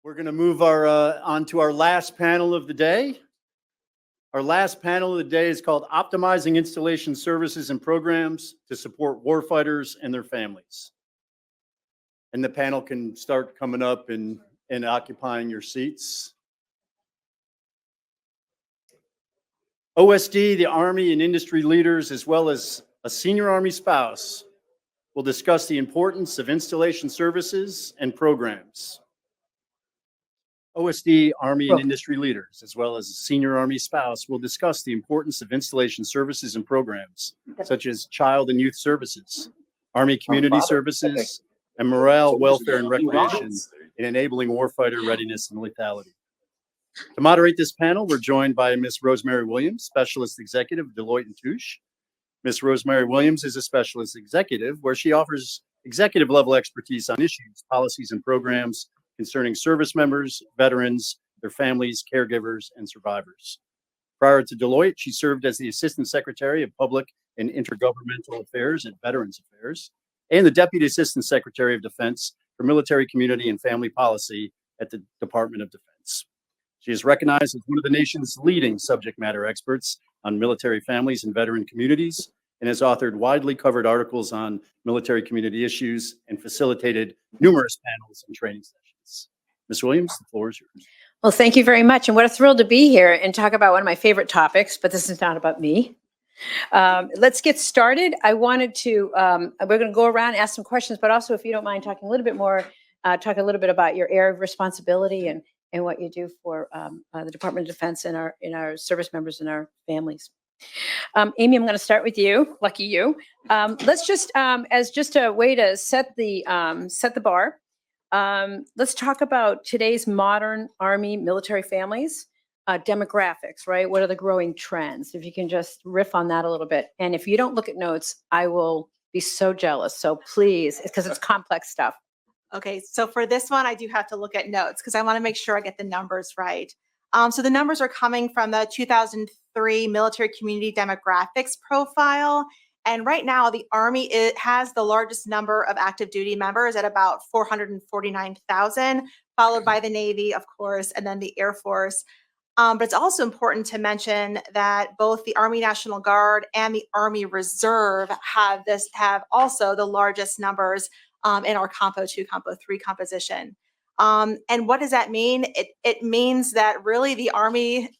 We're going to move on to our last panel of the day. Our last panel of the day is called Optimizing Installation Services and Programs to Support Warfighters and Their Families. And the panel can start coming up and occupying your seats. OSD, the Army and industry leaders, as well as a senior Army spouse, will discuss the importance of installation services and programs. OSD, Army and industry leaders, as well as a senior Army spouse, will discuss the importance of installation services and programs, such as child and youth services, Army community services, and morale, welfare, and recreation in enabling warfighter readiness and lethality. To moderate this panel, we're joined by Ms. Rosemary Williams, Specialist Executive of Deloitte Touche. Ms. Rosemary Williams is a Specialist Executive where she offers executive-level expertise on issues, policies, and programs concerning service members, veterans, their families, caregivers, and survivors. Prior to Deloitte, she served as the Assistant Secretary of Public and Intergovernmental Affairs at Veterans Affairs and the Deputy Assistant Secretary of Defense for Military, Community, and Family Policy at the Department of Defense. She is recognized as one of the nation's leading subject matter experts on military families and veteran communities, and has authored widely covered articles on military community issues and facilitated numerous panels and training sessions. Ms. Williams, the floor is yours. Well, thank you very much. And what a thrill to be here and talk about one of my favorite topics, but this is not about me. Let's get started. I wanted to, we're going to go around, ask some questions, but also if you don't mind talking a little bit more, talk a little bit about your area of responsibility and what you do for the Department of Defense and our service members and our families. Amy, I'm going to start with you. Lucky you. Let's just, as just a way to set the bar, let's talk about today's modern Army military families, demographics, right? What are the growing trends? If you can just riff on that a little bit. And if you don't look at notes, I will be so jealous. So please, because it's complex stuff. Okay, so for this one, I do have to look at notes because I want to make sure I get the numbers right. So the numbers are coming from the 2003 Military Community Demographics Profile. And right now, the Army has the largest number of active duty members at about 449,000, followed by the Navy, of course, and then the Air Force. But it's also important to mention that both the Army National Guard and the Army Reserve have also the largest numbers in our Compo 2, Compo 3 composition. And what does that mean? It means that really the Army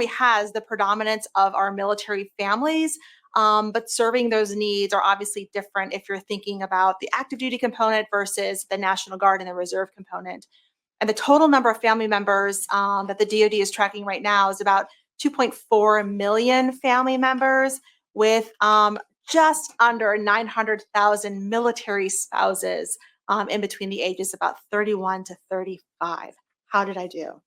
has the predominance of our military families, but serving those needs are obviously different if you're thinking about the active duty component versus the National Guard and the Reserve component. And the total number of family members that the DoD is tracking right now is about 2.4 million family members with just under 900,000 military spouses in between the ages about 31 to 35. How did I do?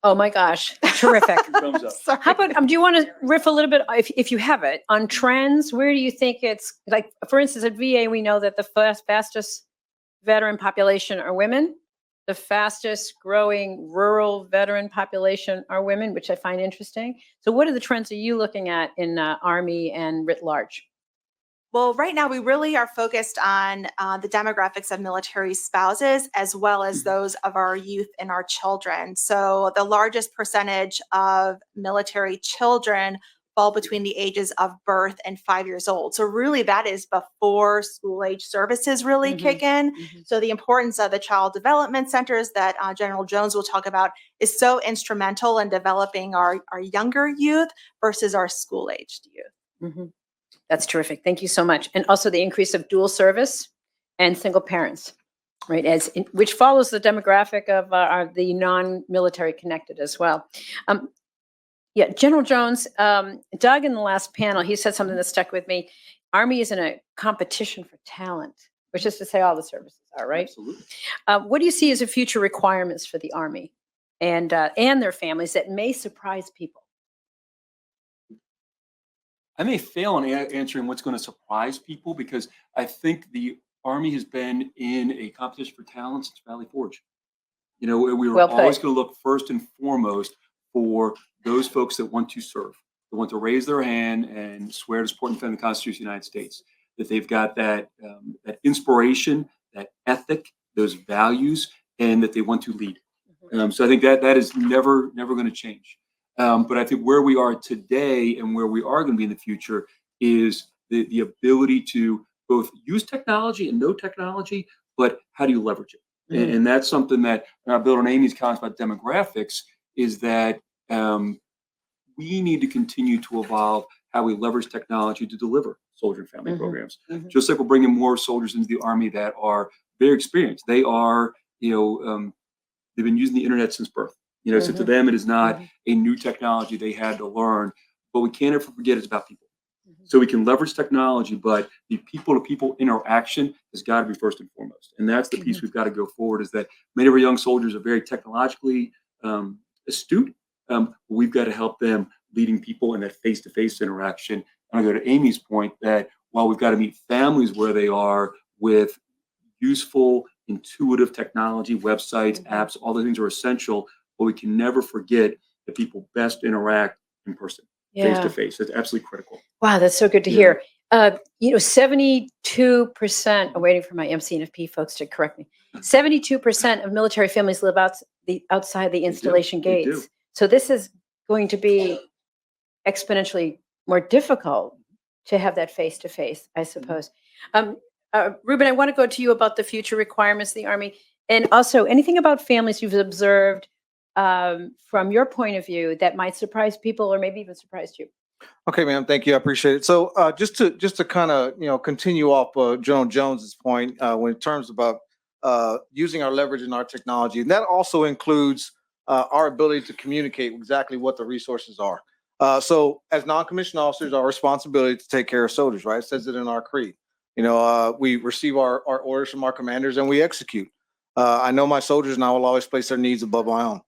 Oh my gosh, terrific. How about, do you want to riff a little bit, if you have it, on trends? Where do you think it's, like, for instance, at VA, we know that the fastest veteran population are women. The fastest growing rural veteran population are women, which I find interesting. So what are the trends are you looking at in Army and writ large? Well, right now we really are focused on the demographics of military spouses as well as those of our youth and our children. So the largest percentage of military children fall between the ages of birth and 5 years old. So really that is before school age services really kick in. So the importance of the child development centers that General Jones will talk about is so instrumental in developing our younger youth versus our school aged youth. That's terrific. Thank you so much. And also the increase of dual service and single parents, right? Which follows the demographic of the non-military connected as well. Yeah, General Jones, Doug in the last panel, he said something that stuck with me. Army is in a competition for talent, which is to say all the services are, right? Absolutely. What do you see as the future requirements for the Army and their families that may surprise people? I may fail in answering what's going to surprise people because I think the Army has been in a competition for talent since Valley Forge. You know, we were always going to look first and foremost for those folks that want to serve, that want to raise their hand and swear to support and defend the Constitution of the United States, that they've got that inspiration, that ethic, those values, and that they want to lead. So I think that is never going to change. But I think where we are today and where we are going to be in the future is the ability to both use technology and know technology, but how do you leverage it? And that's something that, and I build on Amy's comments about demographics, is that we need to continue to evolve how we leverage technology to deliver soldier and family programs. Just like we're bringing more soldiers into the Army that are very experienced. They are, they've been using the internet since birth. So to them, it is not a new technology they had to learn, but we can't ever forget it's about people. So we can leverage technology, but the people-to-people interaction has got to be first and foremost. And that's the piece we've got to go forward, is that many of our young soldiers are very technologically astute. We've got to help them leading people in that face-to-face interaction. And I go to Amy's point that while we've got to meet families where they are with useful, intuitive technology, websites, apps, all the things are essential, but we can never forget that people best interact in person, face to face. That's absolutely critical. Wow, that's so good to hear. 72%, I'm waiting for my MCNFP folks to correct me. 72% of military families live outside the installation gates. So this is going to be exponentially more difficult to have that face to face, I suppose. Rubin, I want to go to you about the future requirements of the Army, and also anything about families you've observed from your point of view that might surprise people or maybe even surprised you. Okay, ma'am. Thank you. I appreciate it. So just to kind of, continue off General Jones's point when in terms about using our leverage in our technology, and that also includes our ability to communicate exactly what the resources are. So as non-commissioned officers, our responsibility to take care of soldiers, right? It says it in our creed. We receive our orders from our commanders and we execute. I know my soldiers, and I will always place their needs above my own.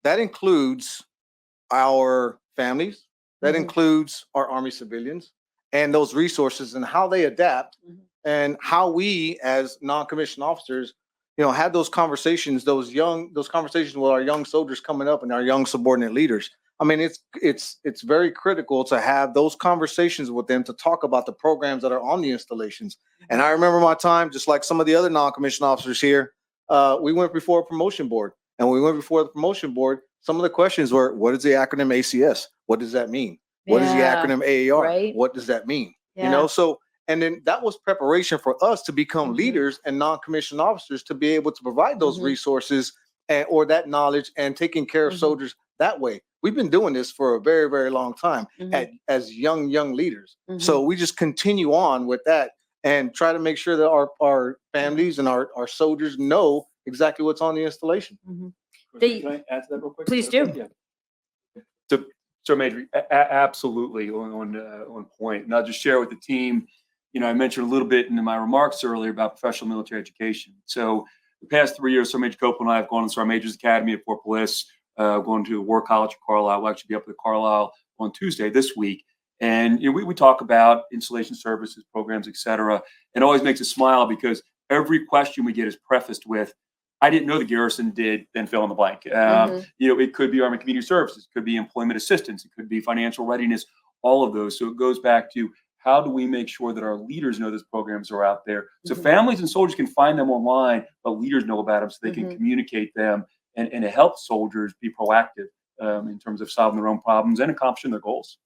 That includes our families. That includes our Army civilians and those resources and how they adapt and how we as non-commissioned officers, have those conversations, those conversations with our young soldiers coming up and our young subordinate leaders. I mean, it's very critical to have those conversations with them to talk about the programs that are on the installations. And I remember my time, just like some of the other non-commissioned officers here, we went before a promotion board. And when we went before the promotion board, some of the questions were, what is the acronym ACS? What does that mean? What is the acronym AAR? Right. What does that mean? So, and then that was preparation for us to become leaders and non-commissioned officers to be able to provide those resources or that knowledge and taking care of soldiers that way. We've been doing this for a very, very long time as young leaders. So we just continue on with that and try to make sure that our families and our soldiers know exactly what's on the installation. Can I add to that real quick? Please do. Yeah. So Major, absolutely on point. And I'll just share with the team, I mentioned a little bit in my remarks earlier about professional military education. So the past 3 years, Sergeant Major Copeland and I have gone to Sergeant Major's Academy at Fort Bliss, going to War College at Carlisle. We'll actually be up at Carlisle on Tuesday this week. And we talk about installation services, programs, et cetera. It always makes us smile because every question we get is prefaced with, I didn't know the garrison did, then fill in the blank. It could be Army Community Services, it could be employment assistance, it could be financial readiness, all of those. So it goes back to how do we make sure that our leaders know those programs are out there? So families and soldiers can find them online, but leaders know about them so they can communicate them and help soldiers be proactive in terms of solving their own problems and accomplishing their goals.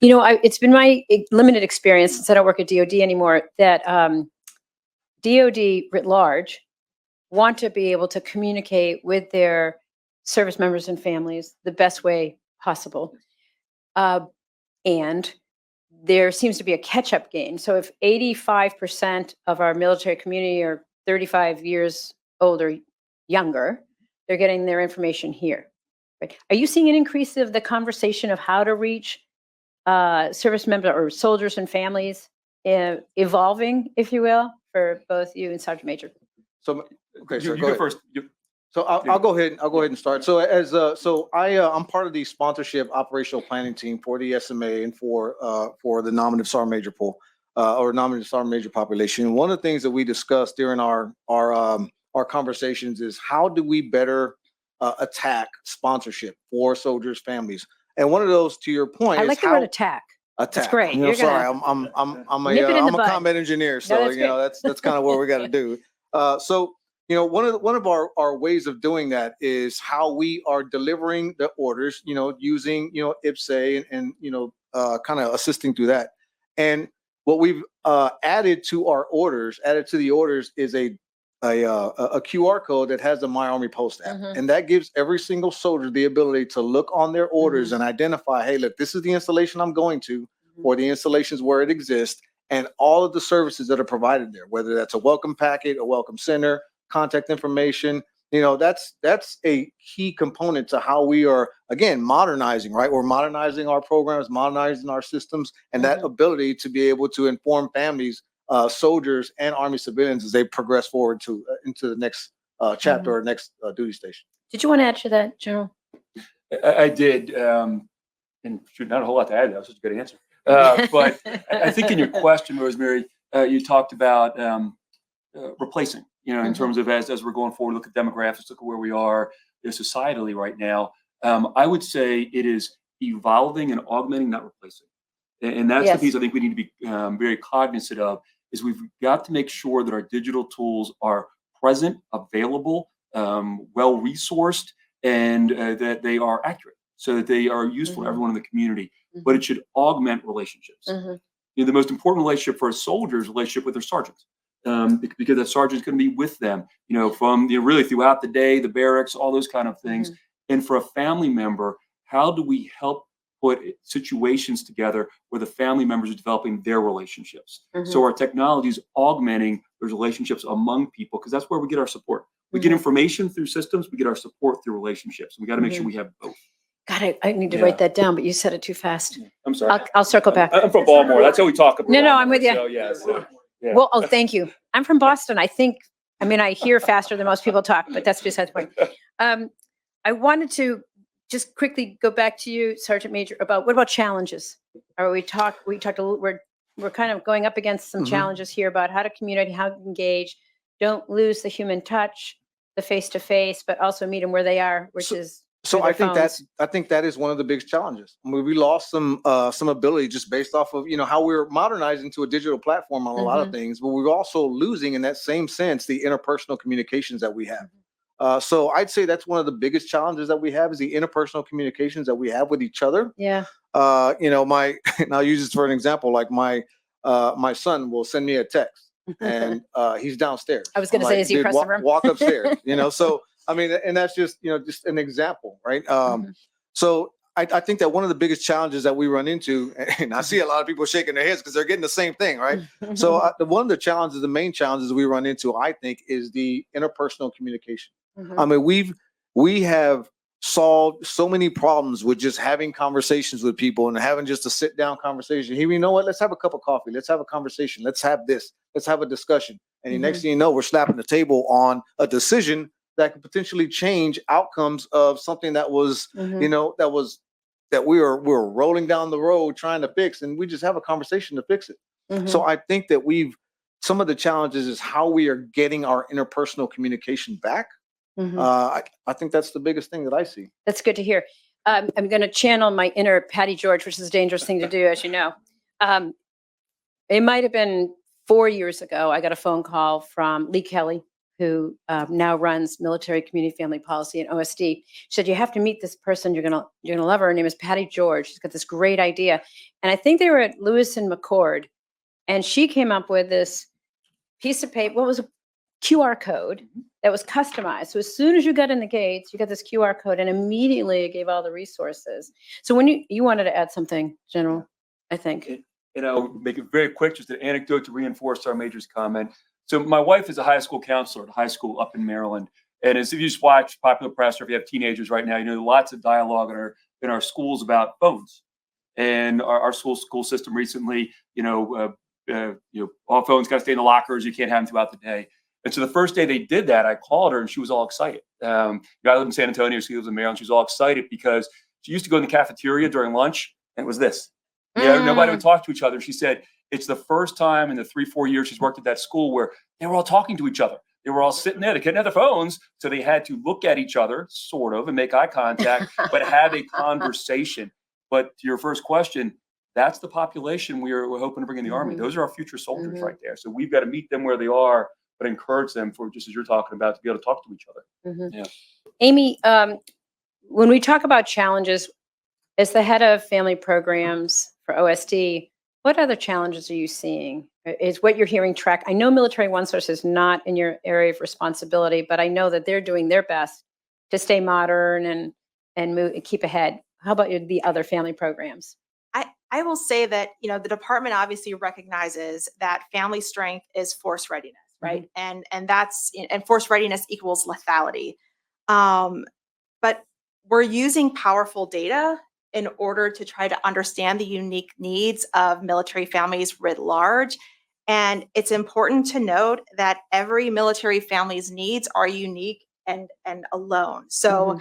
It's been my limited experience, since I don't work at DOD anymore, that DOD writ large want to be able to communicate with their service members and families the best way possible. And there seems to be a catch-up game. So if 85% of our military community are 35 years old or younger, they're getting their information here. Right? Are you seeing an increase of the conversation of how to reach service members or soldiers and families evolving, if you will, for both you and Sergeant Major? So, okay, You go first. So I'll go ahead and start. So I'm part of the sponsorship operational planning team for the SMA and for the nominative sergeant major pool or nominative sergeant major population. One of the things that we discussed during our conversations is how do we better attack sponsorship for soldiers' families. And one of those, to your point, I like the word attack. That's great. I'm a combat engineer, so that's kind of what we got to do. So one of our ways of doing that is how we are delivering the orders, using, IPSA and kind of assisting through that. And what we've added to the orders is a QR code that has the My Army Post app. And that gives every single soldier the ability to look on their orders and identify, hey, look, this is the installation I'm going to, or the installations where it exists, and all of the services that are provided there, whether that's a welcome packet, a welcome center, contact information. That's a key component to how we are, again, modernizing, right? We're modernizing our programs, modernizing our systems, and that ability to be able to inform families, soldiers, and Army civilians as they progress forward into the next chapter or next duty station. Did you want to add to that, General? I did, and not a whole lot to add. That was such a good answer. But I think in your question, Rosemary, you talked about replacing, in terms of as we're going forward, look at demographics, look at where we are societally right now. I would say it is evolving and augmenting, not replacing. And that's the piece I think we need to be very cognizant of, is we've got to make sure that our digital tools are present, available, well-resourced, and that they are accurate, so that they are useful to everyone in the community. But it should augment relationships. The most important relationship for a soldier is a relationship with their sergeants, because that sergeant's going to be with them, from really throughout the day, the barracks, all those kind of things. And for a family member, how do we help put situations together where the family members are developing their relationships? So our technology is augmenting those relationships among people, because that's where we get our support. We get information through systems, we get our support through relationships. We got to make sure we have both. God, I need to write that down, but you said it too fast. I'm sorry. I'll circle back. I'm from Baltimore. That's how we talk about it. No, I'm with you. So, yeah. Well, thank you. I'm from Boston. I hear faster than most people talk, but that's besides the point. I wanted to just quickly go back to you, Sergeant Major, what about challenges? We talked a little, we're kind of going up against some challenges here about how to communicate, how to engage, don't lose the human touch, the face-to-face, but also meet them where they are, which is So I think that is one of the biggest challenges. I mean, we lost some ability just based off of how we're modernizing to a digital platform on a lot of things, but we're also losing, in that same sense, the interpersonal communications that we have. So I'd say that's one of the biggest challenges that we have, is the interpersonal communications that we have with each other. Yeah. And I'll use this for an example. Like my son will send me a text, and he's downstairs. I was going to say, is he across the room? Walk upstairs. So. I mean, and that's just an example, right? So I think that one of the biggest challenges that we run into, and I see a lot of people shaking their heads because they're getting the same thing, right? So one of the main challenges we run into, I think, is the interpersonal communication. I mean, we have solved so many problems with just having conversations with people and having just a sit down conversation. Here, you know what? Let's have a cup of coffee. Let's have a conversation. Let's have this. Let's have a discussion. And the next thing you know, we're slapping the table on a decision that could potentially change outcomes of something that was, that we were rolling down the road trying to fix, and we just have a conversation to fix it. So I think that some of the challenges is how we are getting our interpersonal communication back. I think that's the biggest thing that I see. That's good to hear. I'm going to channel my inner Patty George, which is a dangerous thing to do, as you know. It might have been 4 years ago, I got a phone call from Lee Kelly, who now runs military community family policy at OSD. She said, you have to meet this person. You're gonna love her. Her name is Patty George. She's got this great idea. And I think they were at Lewis and McCord, and she came up with this piece of paper. What was a QR code that was customized. So as soon as you got in the gates, you got this QR code, and immediately it gave all the resources. So when you wanted to add something, General, I think. And I'll make it very quick, just an anecdote to reinforce our Major's comment. So my wife is a high school counselor at a high school up in Maryland. And as if you just watch popular press, or if you have teenagers right now, lots of dialogue in our schools about phones. And our school system recently, all phones got to stay in the lockers. You can't have them throughout the day. And so the first day they did that, I called her and she was all excited. I live in San Antonio, she lives in Maryland. She was all excited because she used to go in the cafeteria during lunch, and it was this. Nobody would talk to each other. She said it's the first time in the 3-4 years she's worked at that school where they were all talking to each other. They were all sitting there. They couldn't have their phones, so they had to look at each other, sort of, and make eye contact, but have a conversation. But to your first question, that's the population we're hoping to bring in the Army. Those are our future soldiers right there. So we've got to meet them where they are, but encourage them for, just as you're talking about, to be able to talk to each other. Mhm. Yeah. Amy, when we talk about challenges, as the head of family programs for OSD, what other challenges are you seeing? Is what you're hearing track? I know Military One Source is not in your area of responsibility, but I know that they're doing their best to stay modern and move and keep ahead. How about the other family programs? I will say that, the department obviously recognizes that family strength is force readiness, right? And force readiness equals lethality. But we're using powerful data in order to try to understand the unique needs of military families writ large. And it's important to note that every military family's needs are unique and alone. So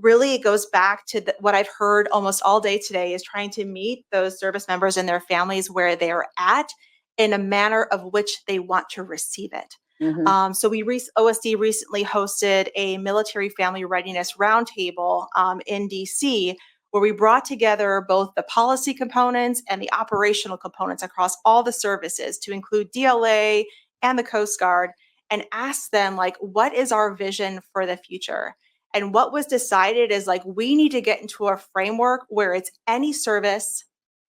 really it goes back to what I've heard almost all day today is trying to meet those service members and their families where they are at in a manner of which they want to receive it. So OSD recently hosted a military family readiness roundtable in DC, where we brought together both the policy components and the operational components across all the services to include DLA and the Coast Guard, and asked them, like, what is our vision for the future? And what was decided is, like, we need to get into a framework where it's any service,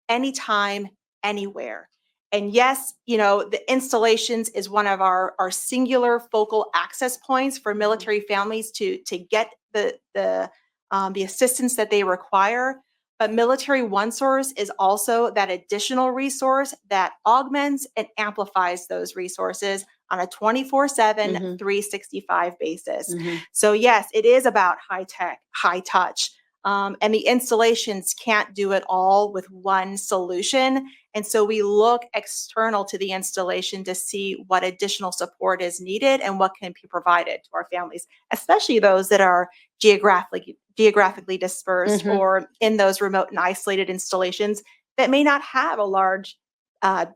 anytime, anywhere. And yes, the installations is one of our singular focal access points for military families to get the assistance that they require. But Military One Source is also that additional resource that augments and amplifies those resources on a 24/7, 365 basis. So yes, it is about high tech, high touch. And the installations can't do it all with one solution. And so we look external to the installation to see what additional support is needed and what can be provided to our families, especially those that are geographically dispersed or in those remote and isolated installations that may not have a large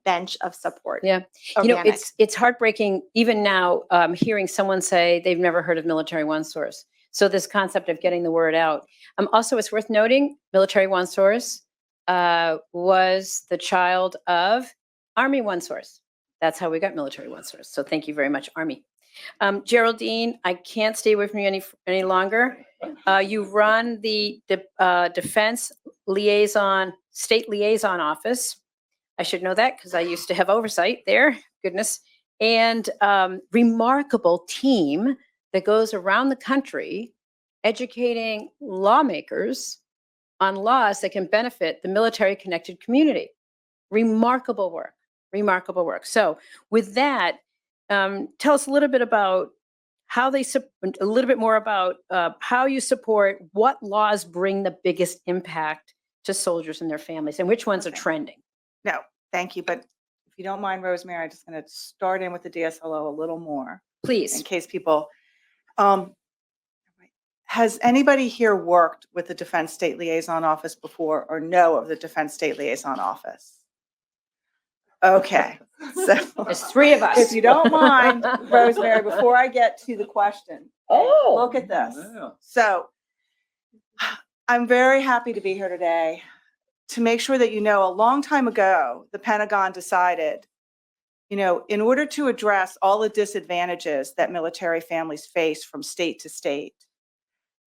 bench of support. Yeah. Organic. It's heartbreaking even now hearing someone say they've never heard of Military One Source. So this concept of getting the word out. Also, it's worth noting, Military One Source was the child of Army One Source. That's how we got Military One Source. So thank you very much, Army. Geraldine, I can't stay away from you any longer. You run the Defense Liaison, State Liaison Office. I should know that because I used to have oversight there. Goodness. And remarkable team that goes around the country educating lawmakers on laws that can benefit the military connected community. Remarkable work, remarkable work. So with that, tell us a little bit about how a little bit more about how you support, what laws bring the biggest impact to soldiers and their families, and which ones are trending. No, thank you. But if you don't mind, Rosemary, I'm just going to start in with the DSLO a little more. Please. In case people, has anybody here worked with the Defense State Liaison Office before or know of the Defense State Liaison Office? Okay. So There's three of us. if you don't mind, Rosemary, before I get to the question, look at this. Yeah. So I'm very happy to be here today to make sure that a long time ago, the Pentagon decided, in order to address all the disadvantages that military families face from state to state,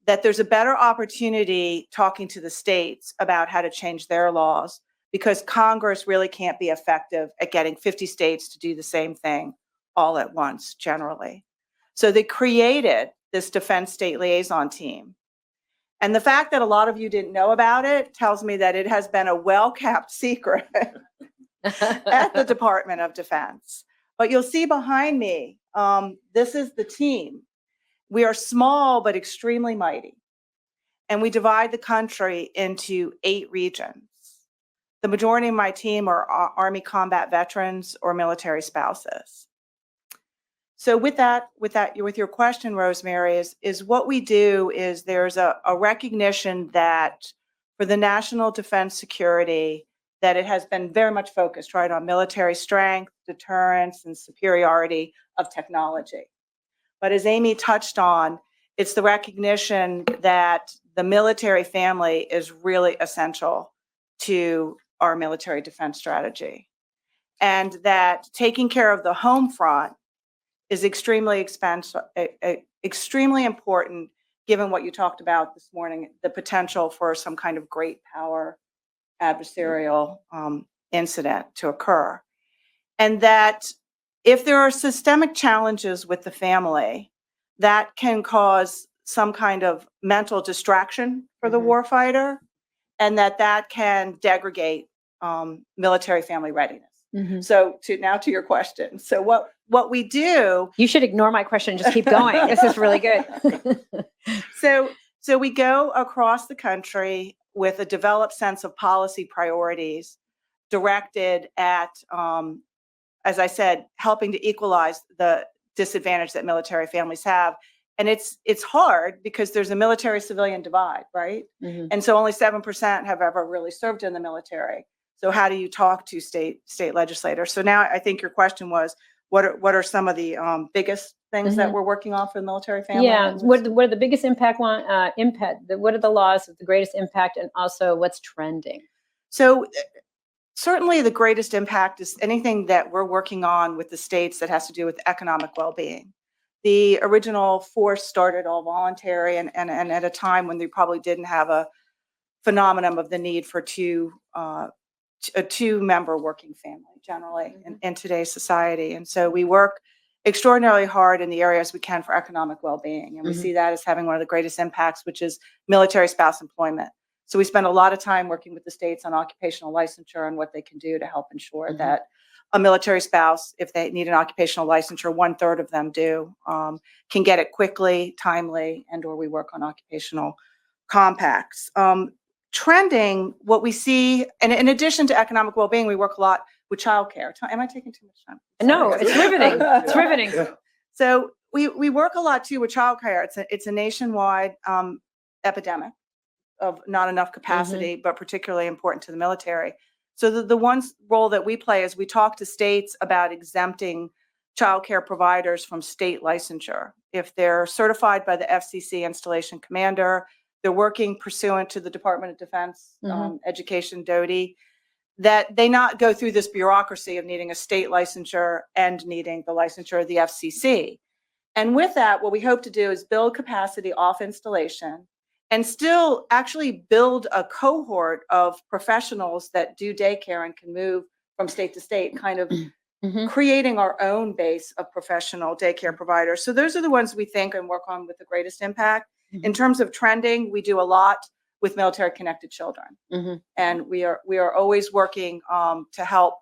that there's a better opportunity talking to the states about how to change their laws, because Congress really can't be effective at getting 50 states to do the same thing all at once, generally. So they created this Defense State Liaison team. And the fact that a lot of you didn't know about it tells me that it has been a well-kept secret at the Department of Defense. But you'll see behind me, this is the team. We are small, but extremely mighty. And we divide the country into 8 regions. The majority of my team are Army combat veterans or military spouses. So with your question, Rosemary, is what we do is there's a recognition that for the national defense security, that it has been very much focused, right, on military strength, deterrence, and superiority of technology. But as Amy touched on, it's the recognition that the military family is really essential to our military defense strategy. And that taking care of the home front is extremely extremely important, given what you talked about this morning, the potential for some kind of great power adversarial incident to occur. And that if there are systemic challenges with the family, that can cause some kind of mental distraction for the warfighter, and that can degrade military family readiness. So to your question. So what we do. You should ignore my question and just keep going. This is really good. So we go across the country with a developed sense of policy priorities directed at, as I said, helping to equalize the disadvantage that military families have. And it's hard because there's a military-civilian divide, right? And so only 7% have ever really served in the military. So how do you talk to state legislators? So now I think your question was, what are some of the biggest things that we're working on for the military family? Yeah, what are the biggest impact? What are the laws of the greatest impact, and also what's trending? So certainly the greatest impact is anything that we're working on with the states that has to do with economic well-being. The original force started all voluntary and at a time when they probably didn't have a phenomenon of the need for a two-member working family generally in today's society. And so we work extraordinarily hard in the areas we can for economic well-being. And we see that as having one of the greatest impacts, which is military spouse employment. So we spend a lot of time working with the states on occupational licensure and what they can do to help ensure that a military spouse, if they need an occupational licensure, 1/3 of them do, can get it quickly, timely, and/or we work on occupational compacts. Trending, what we see, and in addition to economic well-being, we work a lot with childcare. Am I taking too much time? No, it's riveting. It's riveting. So we work a lot too with childcare. It's a nationwide epidemic of not enough capacity, but particularly important to the military. So the one role that we play is we talk to states about exempting childcare providers from state licensure. If they're certified by the FCC installation commander, they're working pursuant to the Department of Defense education DOTI, that they not go through this bureaucracy of needing a state licensure and needing the licensure of the FCC. And with that, what we hope to do is build capacity off installation and still actually build a cohort of professionals that do daycare and can move from state to state, kind of creating our own base of professional daycare providers. So those are the ones we think and work on with the greatest impact. In terms of trending, we do a lot with military connected children. And we are always working to help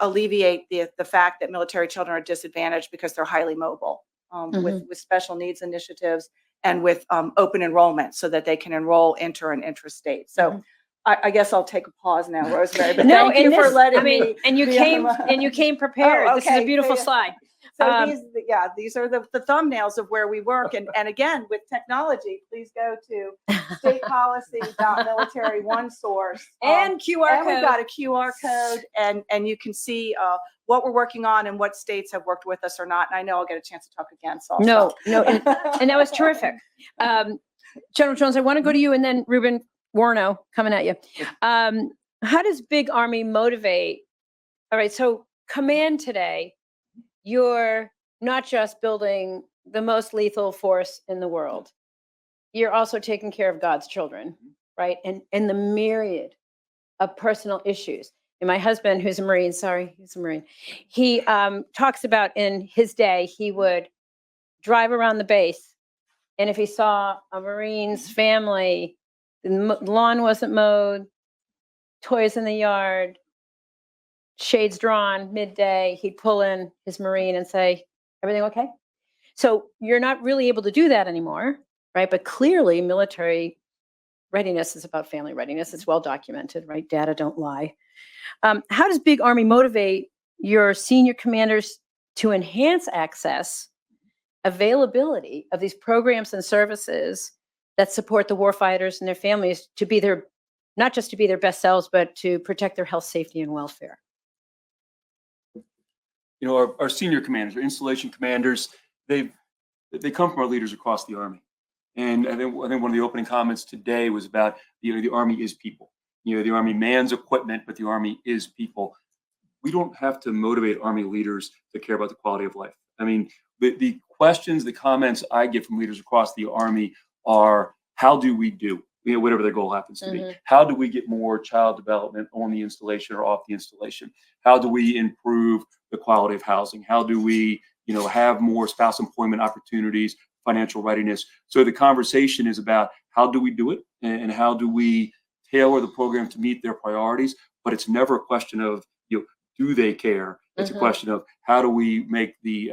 alleviate the fact that military children are disadvantaged because they're highly mobile, with special needs initiatives and with open enrollment so that they can enroll inter and intrastate. So I guess I'll take a pause now, Rosemary, but thank you for letting me. And you came prepared. Oh, This is a okay. beautiful slide. So these are the thumbnails of where we work. And again, with technology, please go to statepolicy.military1source. And QR And we've code. got a QR code and you can see what we're working on and what states have worked with us or not. And I know I'll get a chance to talk again. So I'll stop. And that was terrific. General Jones, I want to go to you and then Rubin Warno coming at you. How does Big Army motivate? All right, so command today, you're not just building the most lethal force in the world. You're also taking care of God's children, right? And the myriad of personal issues. And my husband, who's a Marine, he's a Marine. He talks about in his day, he would drive around the base. And if he saw a Marine's family, the lawn wasn't mowed, toys in the yard, shades drawn, midday, he'd pull in his Marine and say, everything okay? So you're not really able to do that anymore, right? But clearly military readiness is about family readiness. It's well documented, right? Data don't lie. How does Big Army motivate your senior commanders to enhance access, availability of these programs and services that support the warfighters and their families to be their, not just to be their best selves, but to protect their health, safety, and welfare? You know, our senior commanders, our installation commanders, they come from our leaders across the Army. And I think one of the opening comments today was about, the Army is people. The Army mans equipment, but the Army is people. We don't have to motivate Army leaders to care about the quality of life. I mean, the questions, the comments I get from leaders across the Army are, how do we do? Whatever their goal happens to be. How do we get more child development on the installation or off the installation? How do we improve the quality of housing? How do we, have more spouse employment opportunities, financial readiness? So the conversation is about how do we do it and how do we tailor the program to meet their priorities? But it's never a question of, do they care? It's a question of how do we make the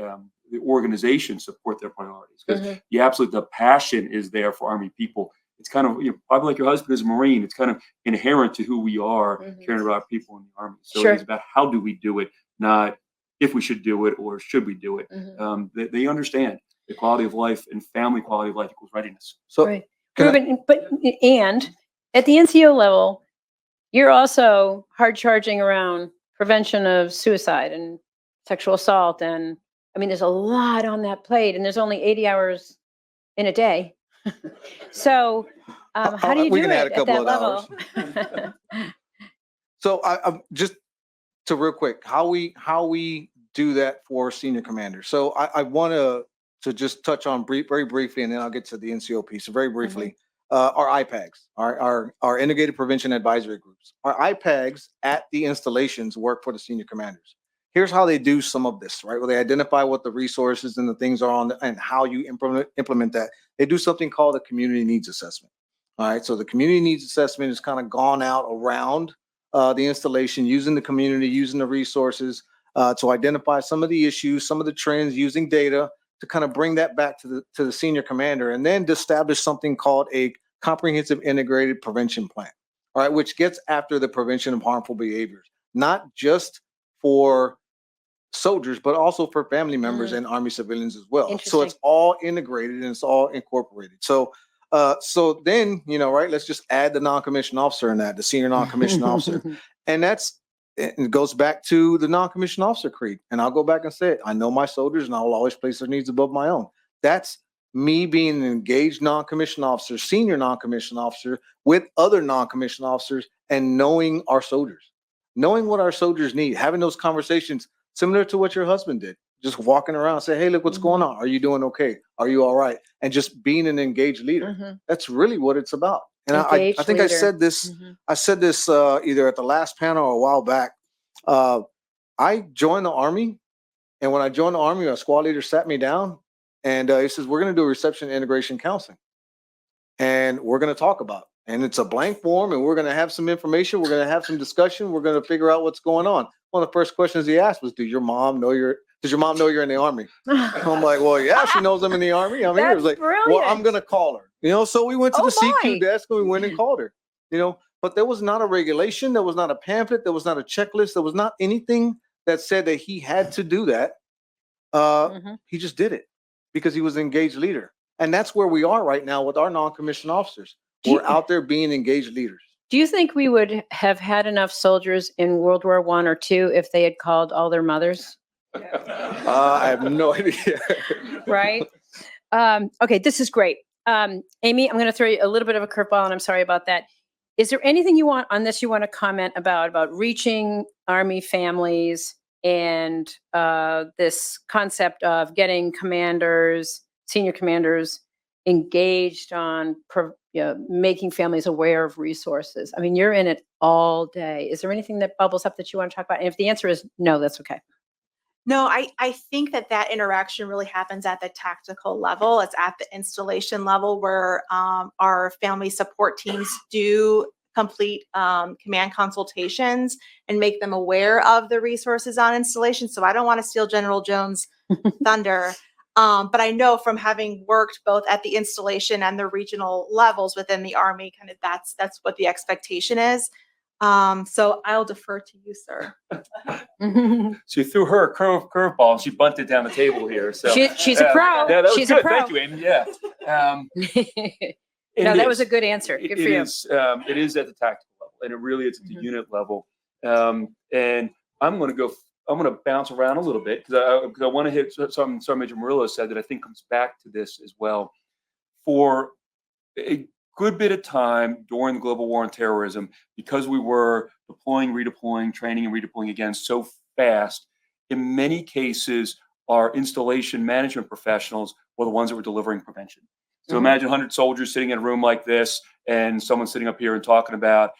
organization support their priorities? Because the passion is there for Army people. It's kind of, probably like your husband is a Marine. It's kind of inherent to who we are, caring about people in the Army. So it's about how do we do it, not if we should do it or should we do it. They understand the quality of life and family quality of life equals readiness. So, Rubin, and at the NCO level, you're also hard charging around prevention of suicide and sexual assault. And I mean, there's a lot on that plate, and there's only 80 hours in a day. So how do you do it at that level? So I'm just to real quick, how we do that for senior commanders. So I want to just touch on very briefly, and then I'll get to the NCO piece. So very briefly, our IPAGs, our integrated prevention advisory groups, our IPAGs at the installations work for the senior commanders. Here's how they do some of this, right? Where they identify what the resources and the things are on and how you implement that. They do something called a community needs assessment. All right. So the community needs assessment has kind of gone out around the installation, using the community, using the resources to identify some of the issues, some of the trends, using data to kind of bring that back to the senior commander, and then to establish something called a comprehensive integrated prevention plan. All right, which gets after the prevention of harmful behaviors, not just for soldiers, but also for family members and Army civilians as well. So it's all integrated and it's all incorporated. So then, right, let's just add the non-commissioned officer in that, the senior non-commissioned officer. And it goes back to the non-commissioned officer creed. And I'll go back and say it. I know my soldiers and I will always place their needs above my own. That's me being an engaged non-commissioned officer, senior non-commissioned officer with other non-commissioned officers, and knowing our soldiers, knowing what our soldiers need, having those conversations similar to what your husband did, just walking around and say, hey, look, what's going on? Are you doing okay? Are you all right? And just being an engaged leader. That's really what it's about. And I think I said this, either at the last panel or a while back. I joined the Army. And when I joined the Army, a squad leader sat me down and he says, we're going to do a reception integration counseling. And we're going to talk about it. And it's a blank form, and we're going to have some information. We're going to have some discussion. We're going to figure out what's going on. One of the first questions he asked was, does your mom know you're in the Army? I'm like, well, yeah, she knows I'm in the Army. I'm here. It was like, well, I'm going to call her. So we went to the CQ desk and we went and called her, but there was not a regulation. There was not a pamphlet. There was not a checklist. There was not anything that said that he had to do that. He just did it because he was an engaged leader. And that's where we are right now with our non-commissioned officers. We're out there being engaged leaders. Do you think we would have had enough soldiers in World War I or II if they had called all their mothers? I have no idea. Right? Okay, this is great. Amy, I'm going to throw you a little bit of a curveball, and I'm sorry about that. Is there anything you want to comment about reaching Army families and this concept of getting senior commanders engaged on making families aware of resources? I mean, you're in it all day. Is there anything that bubbles up that you want to talk about? And if the answer is no, that's okay. No, I think that interaction really happens at the tactical level. It's at the installation level where our family support teams do complete command consultations and make them aware of the resources on installation. So I don't want to steal General Jones' thunder. But I know from having worked both at the installation and the regional levels within the Army, kind of that's what the expectation is. So I'll defer to you, sir. So you threw her a curveball and she bunted down the table here. So she's a pro. Yeah, that was she's good. a pro. Thank you, Amy. Yeah. No, that was a good answer. Good for you. It is at the tactical level, and it really is at the unit level. And I'm going to bounce around a little bit because I want to hit something Sergeant Major Murillo said that I think comes back to this as well. For a good bit of time during the global war on terrorism, because we were deploying, redeploying, training, and redeploying again so fast, in many cases, our installation management professionals were the ones that were delivering prevention. So Mhm. imagine 100 soldiers sitting in a room like this, and someone sitting up here and talking about,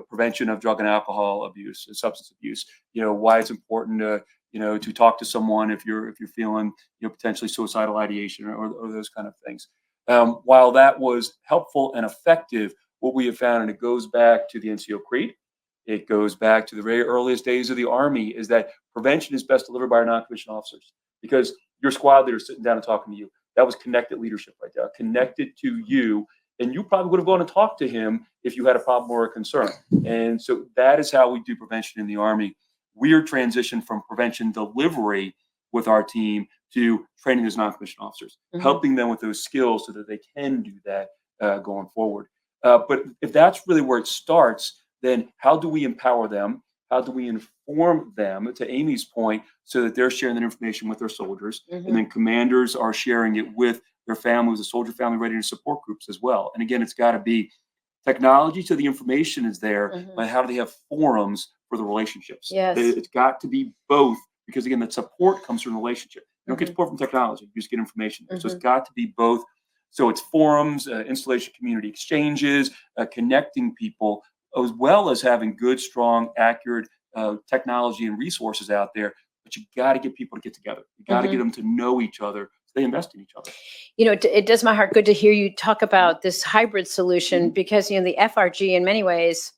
prevention of drug and alcohol abuse, substance abuse. Why it's important to, to talk to someone if you're feeling, potentially suicidal ideation or those kind of things. While that was helpful and effective, what we have found, and it goes back to the NCO Creed, it goes back to the very earliest days of the Army, is that prevention is best delivered by our non-commissioned officers, because your squad leader sitting down and talking to you, that was connected leadership right there, connected to you. And you probably would have gone and talked to him if you had a problem or a concern. And so that is how we do prevention in the Army. We are transitioned from prevention delivery with our team to training as non-commissioned officers, helping them with those skills so that they can do that going forward. But if that's really where it starts, then how do we empower them? How do we inform them, to Amy's point, so that they're sharing that information with their soldiers, and then commanders are sharing it with their families, the soldier family readiness support groups as well. And again, it's got to be technology, so the information is there, but how do they have forums for the relationships? Yes. It's got to be both, because again, that support comes from relationship. You don't get support from technology, you just get information. So it's got to be both. So it's forums, installation community exchanges, connecting people, as well as having good, strong, accurate technology and resources out there. But you got to get people to get together. You got to get them to know each other. They invest in each other. It does my heart good to hear you talk about this hybrid solution, because, the FRG in many ways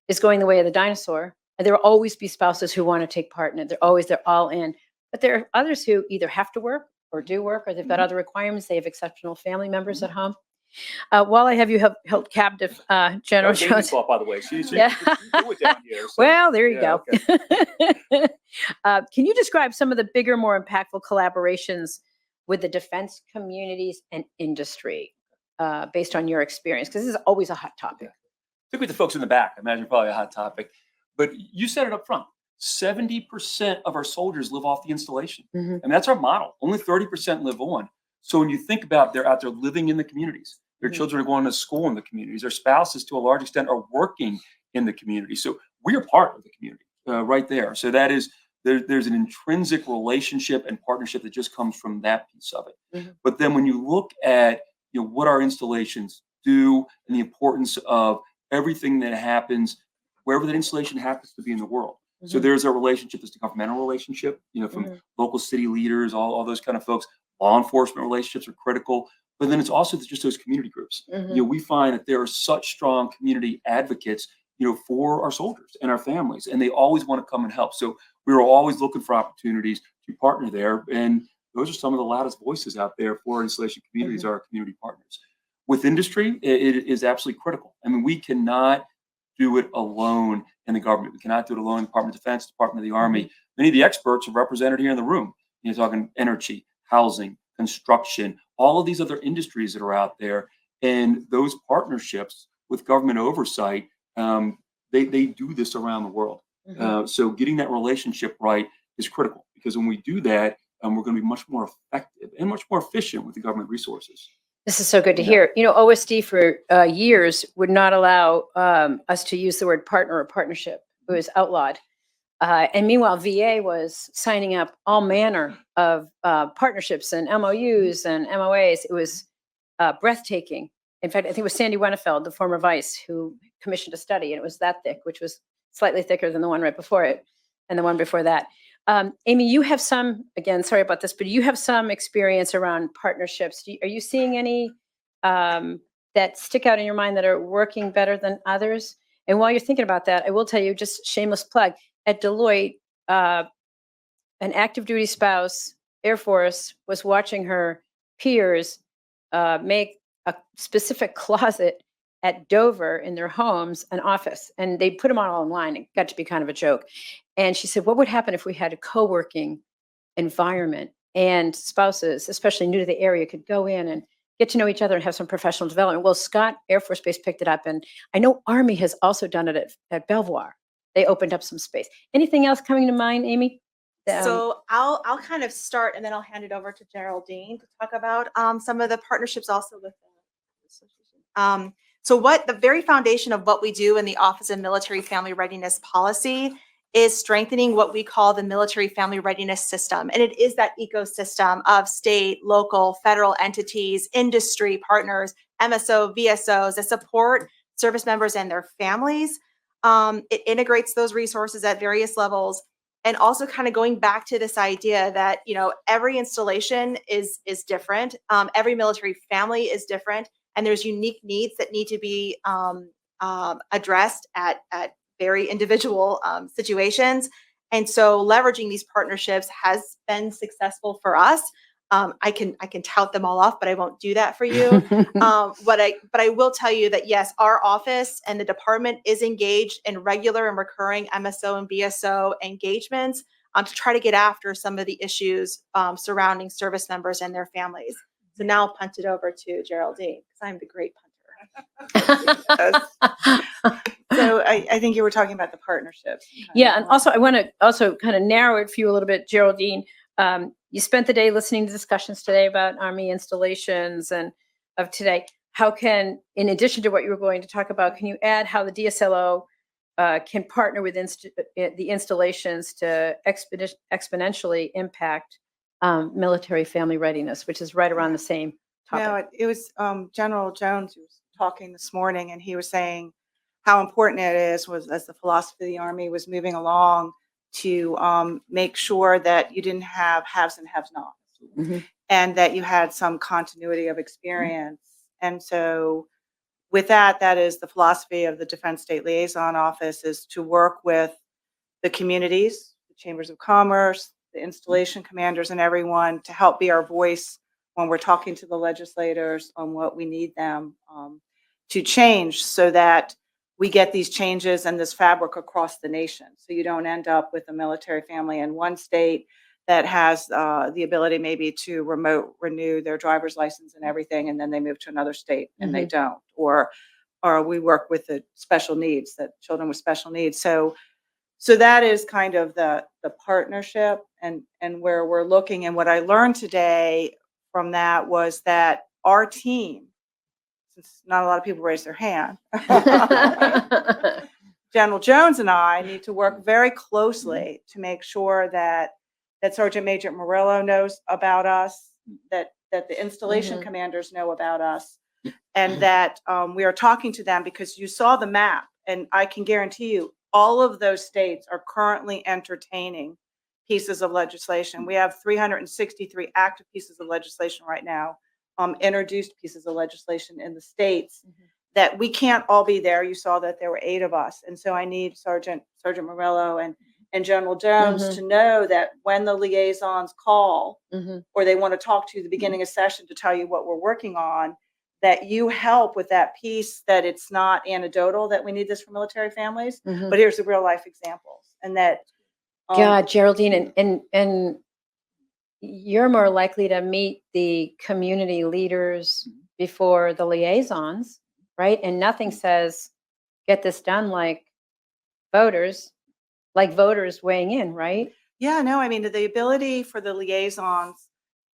is going the way of the dinosaur. And there will always be spouses who want to take part in it. They're all in. But there are others who either have to work or do work, or they've got other requirements. They have exceptional family members at home. While I have you held captive, General Jones. Fault, by the way. She Yeah. threw it down here, so. Well, there you Yeah, go. Can you describe some of the bigger, more impactful collaborations with the defense communities and industry, based on your experience? Because this is always a hot topic. Particularly the folks in the back, I imagine probably a hot topic. But you said it up front. 70% of our soldiers live off the installation. And that's our model. Only 30% live on. So when you think about, they're out there living in the communities. Their children are going to school in the communities. Their spouses, to a large extent, are working in the community. So we are part of the community right there. So that is, there's an intrinsic relationship and partnership that just comes from that piece of it. But then when you look at what our installations do and the importance of everything that happens wherever that installation happens to be in the world. So there's a relationship, there's the governmental relationship, from local city leaders, all those kind of folks. Law enforcement relationships are critical, but then it's also just those community groups. We find that there are such strong community advocates, for our soldiers and our families, and they always want to come and help. So we were always looking for opportunities to partner there, and those are some of the loudest voices out there for our installation communities, are our community partners. With industry, it is absolutely critical. I mean, we cannot do it alone in the government. We cannot do it alone in the Department of Defense, Department of the Army. Many of the experts are represented here in the room. Talking energy, housing, construction, all of these other industries that are out there, and those partnerships with government oversight, they do this around the world. So getting that relationship right is critical, because when we do that, we're going to be much more effective and much more efficient with the government resources. This is so good to hear. OSD for years would not allow us to use the word partner or partnership. It was outlawed. And meanwhile, VA was signing up all manner of partnerships and MOUs and MOAs. It was breathtaking. In fact, I think it was Sandy Winnefeld, the former vice, who commissioned a study, and it was that thick, which was slightly thicker than the one right before it and the one before that. Amy, you have some, again, sorry about this, but you have some experience around partnerships. Are you seeing any that stick out in your mind that are working better than others? And while you're thinking about that, I will tell you, just shameless plug, at Deloitte, an active duty spouse, Air Force, was watching her peers make a specific closet at Dover in their homes an office, and they put them all online. It got to be kind of a joke. And she said, what would happen if we had a co-working environment and spouses, especially new to the area, could go in and get to know each other and have some professional development? Well, Scott Air Force Base picked it up, and I know Army has also done it at Belvoir. They opened up some space. Anything else coming to mind, Amy? So I'll kind of start, and then I'll hand it over to Geraldine to talk about some of the partnerships also with the association. So what the very foundation of what we do in the Office of Military Family Readiness Policy is strengthening what we call the military family readiness system. And it is that ecosystem of state, local, federal entities, industry partners, MSO, VSOs that support service members and their families. It integrates those resources at various levels. And also kind of going back to this idea that, you know, every installation is different. Every military family is different. And there's unique needs that need to be addressed at very individual situations. And so leveraging these partnerships has been successful for us. I can tout them all off, but I won't do that for you. But I will tell you that yes, our office and the department is engaged in regular and recurring MSO and BSO engagements to try to get after some of the issues surrounding service members and their families. So now I'll punt it over to Geraldine because I'm the great punter. So I think you were talking about the partnerships. Yeah, and also I want to also kind of narrow it for you a little bit, Geraldine. You spent the day listening to discussions today about Army installations and of today. How can, in addition to what you were going to talk about, can you add how the DSLO can partner with the installations to exponentially impact military family readiness, which is right around the same topic? No, it was General Jones who was talking this morning, and he was saying how important it is was as the philosophy of the Army was moving along to make sure that you didn't have haves and have-nots, and that you had some continuity of experience. And so with that, that is the philosophy of the Defense State Liaison Office, is to work with the communities, the chambers of commerce, the installation commanders, and everyone to help be our voice when we're talking to the legislators on what we need them to change, so that we get these changes and this fabric across the nation. So you don't end up with a military family in one state that has the ability maybe to remote renew their driver's license and everything, and then they move to another state and they don't. Or we work with the special needs, that children with special needs. So that is kind of the partnership and where we're looking. And what I learned today from that was that our team, since not a lot of people raise their hand, General Jones and I need to work very closely to make sure that Sergeant Major Murillo knows about us, that the installation commanders know about us, and that we are talking to them, because you saw the map, and I can guarantee you all of those states are currently entertaining pieces of legislation. We have 363 active pieces of legislation right now, introduced pieces of legislation in the states that we can't all be there. You saw that there were 8 of us. And so I need Sergeant Murillo and General Jones to know that when the liaisons call or they want to talk to you at the beginning of session to tell you what we're working on, that you help with that piece, that it's not anecdotal that we need this for military families, but here's the real life examples. And that God, Geraldine, and you're more likely to meet the community leaders before the liaisons, right? And nothing says get this done like voters weighing in, right? Yeah, no, I mean, the ability for the liaisons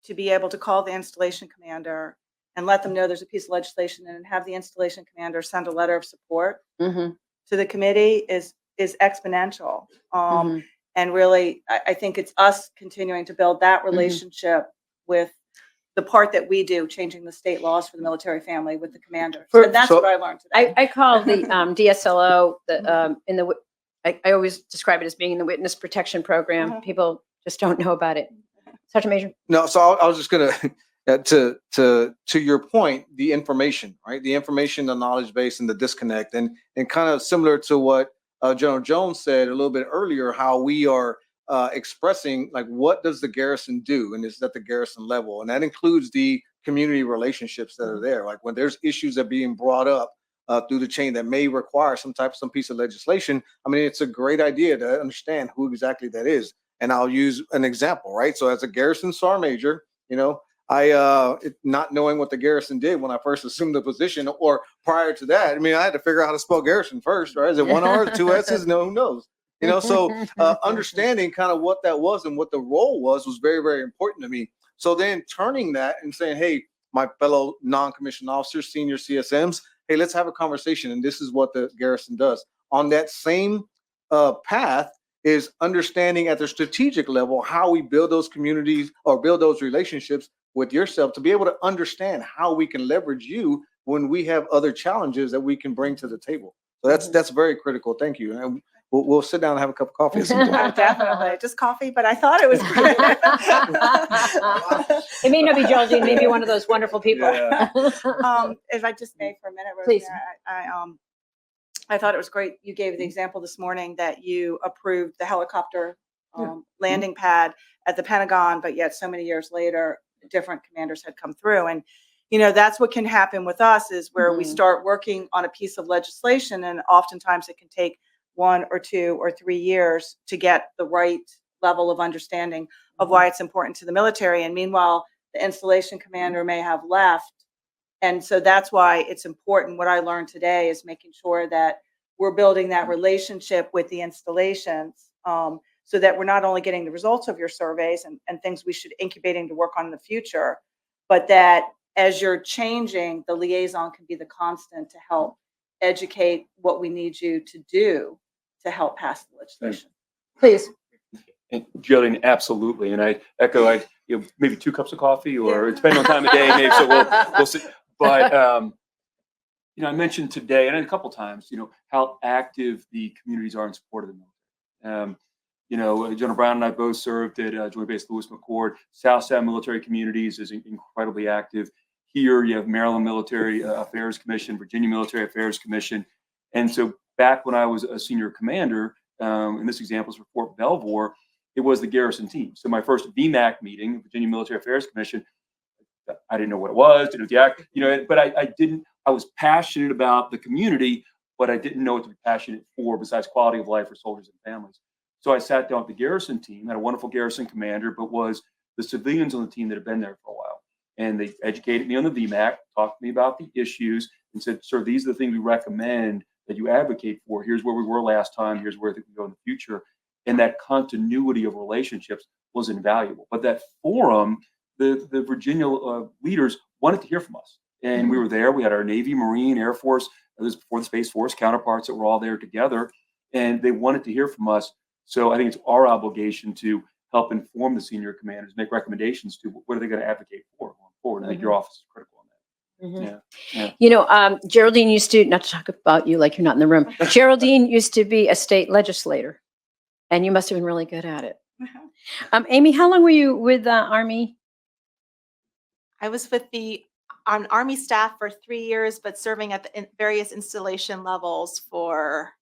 to be able to call the installation commander and let them know there's a piece of legislation, and have the installation commander send a letter of support to the committee is exponential. And really, I think it's us continuing to build that relationship with the part that we do, changing the state laws for the military family with the commanders. And that's what I learned today. I call the DSLO I always describe it as being in the witness protection program. People just don't know about it. Sergeant Major. No, so I was just gonna to your point, the information, right? The information, the knowledge base, and the disconnect, and kind of similar to what General Jones said a little bit earlier, how we are expressing, like, what does the garrison do, and it's at the garrison level, and that includes the community relationships that are there. Like when there's issues that are being brought up through the chain that may require some piece of legislation, I mean, it's a great idea to understand who exactly that is. And I'll use an example, right? So as a garrison sergeant major, you know, not knowing what the garrison did when I first assumed the position, or prior to that, I mean, I had to figure out how to spell garrison first, right? Is it 1 R, 2 S's? No, who knows? You know, so understanding kind of what that was and what the role was very, very important to me. So then turning that and saying, hey, my fellow non-commissioned officers, senior CSMs, hey, let's have a conversation. And this is what the garrison does. On that same path is understanding at the strategic level how we build those communities or build those relationships with yourself to be able to understand how we can leverage you when we have other challenges that we can bring to the table. So that's very critical. Thank you. And we'll sit down and have a cup of coffee. Definitely, just coffee, but I thought it was great. It may not be Geraldine, maybe one of those wonderful people. Yeah. If I just may for a minute, Please. Rosemary, I thought it was great. You gave the example this morning that you approved the helicopter landing pad at the Pentagon, but yet so many years later, different commanders had come through. And, you know, that's what can happen with us is where we start working on a piece of legislation, and oftentimes it can take 1 or 2 or 3 years to get the right level of understanding of why it's important to the military. And meanwhile, the installation commander may have left. And so that's why it's important. What I learned today is making sure that we're building that relationship with the installations, so that we're not only getting the results of your surveys and things we should incubating to work on in the future, but that as you're changing, the liaison can be the constant to help educate what we need you to do to help pass the legislation. Please. And Geraldine, absolutely. And I echo, maybe 2 cups of coffee, or depending on time of day, maybe. So we'll see. But you know, I mentioned today and a couple times, you know, how active the communities are in support of the military. You know, General Brown and I both served at Joint Base Lewis McChord. South Side Military Communities is incredibly active. Here you have Maryland Military Affairs Commission, Virginia Military Affairs Commission. And so back when I was a senior commander, and this example is for Fort Belvoir, it was the garrison team. So my first VMAC meeting, Virginia Military Affairs Commission, I didn't know what it was, didn't know the act, you know, but I was passionate about the community, but I didn't know what to be passionate for besides quality of life for soldiers and families. So I sat down with the garrison team, had a wonderful garrison commander, but was the civilians on the team that had been there for a while. And they educated me on the VMAC, talked to me about the issues, and said, sir, these are the things we recommend that you advocate for. Here's where we were last time. Here's where I think we go in the future. And that continuity of relationships was invaluable. But that forum, the Virginia leaders wanted to hear from us. And we were there. We had our Navy, Marine, Air Force, this before the Space Force counterparts that were all there together. And they wanted to hear from us. So I think it's our obligation to help inform the senior commanders, make recommendations to what are they going to advocate for going forward. I think your office is critical on that. Yeah. You know, Geraldine used to, not to talk about you like you're not in the room, Geraldine used to be a state legislator, and you must have been really good at it. Amy, how long were you with the Army? I was with on Army staff for 3 years, but serving at the various installation levels for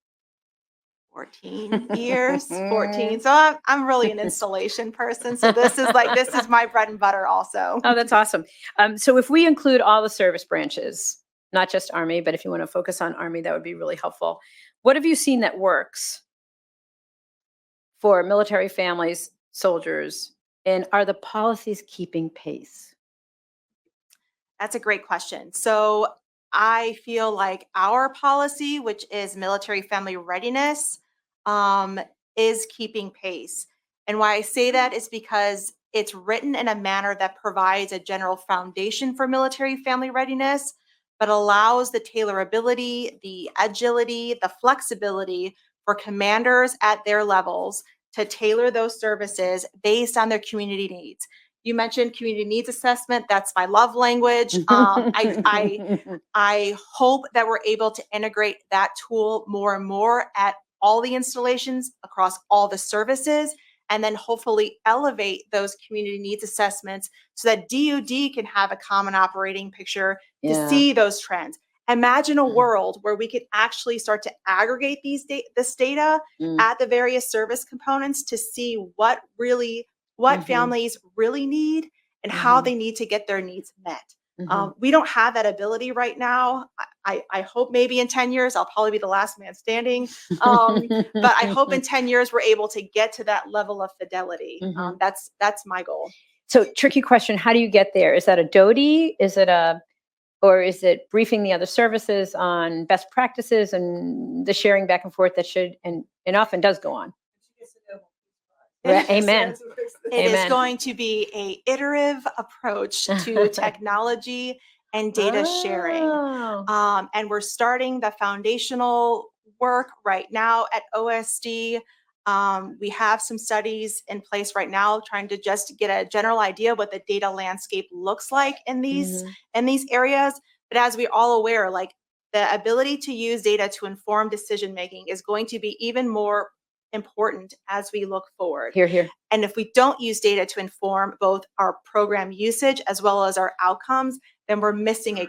14 years, 14. So I'm really an installation person. So this is my bread and butter also. Oh, that's awesome. So if we include all the service branches, not just Army, but if you want to focus on Army, that would be really helpful. What have you seen that works for military families, soldiers, and are the policies keeping pace? That's a great question. So I feel like our policy, which is military family readiness, is keeping pace. And why I say that is because it's written in a manner that provides a general foundation for military family readiness, but allows the tailorability, the agility, the flexibility for commanders at their levels to tailor those services based on their community needs. You mentioned community needs assessment. That's my love language. I hope that we're able to integrate that tool more and more at all the installations across all the services, and then hopefully elevate those community needs assessments so that DoD can have a common operating picture to see those trends. Imagine a world where we could actually start to aggregate this data at the various service components to see what families really need and how they need to get their needs met. We don't have that ability right now. I hope maybe in 10 years, I'll probably be the last man standing. But I hope in 10 years, we're able to get to that level of fidelity. That's my goal. So tricky question. How do you get there? Is that a DoD? Or is it briefing the other services on best practices and the sharing back and forth that should and often does go on? Amen. It is going to be a iterative approach to technology and data sharing. And we're starting the foundational work right now at OSD. We have some studies in place right now trying to just get a general idea of what the data landscape looks like in these areas. But as we're all aware, like the ability to use data to inform decision making is going to be even more important as we look forward. Here, here. And if we don't use data to inform both our program usage as well as our outcomes, then we're missing a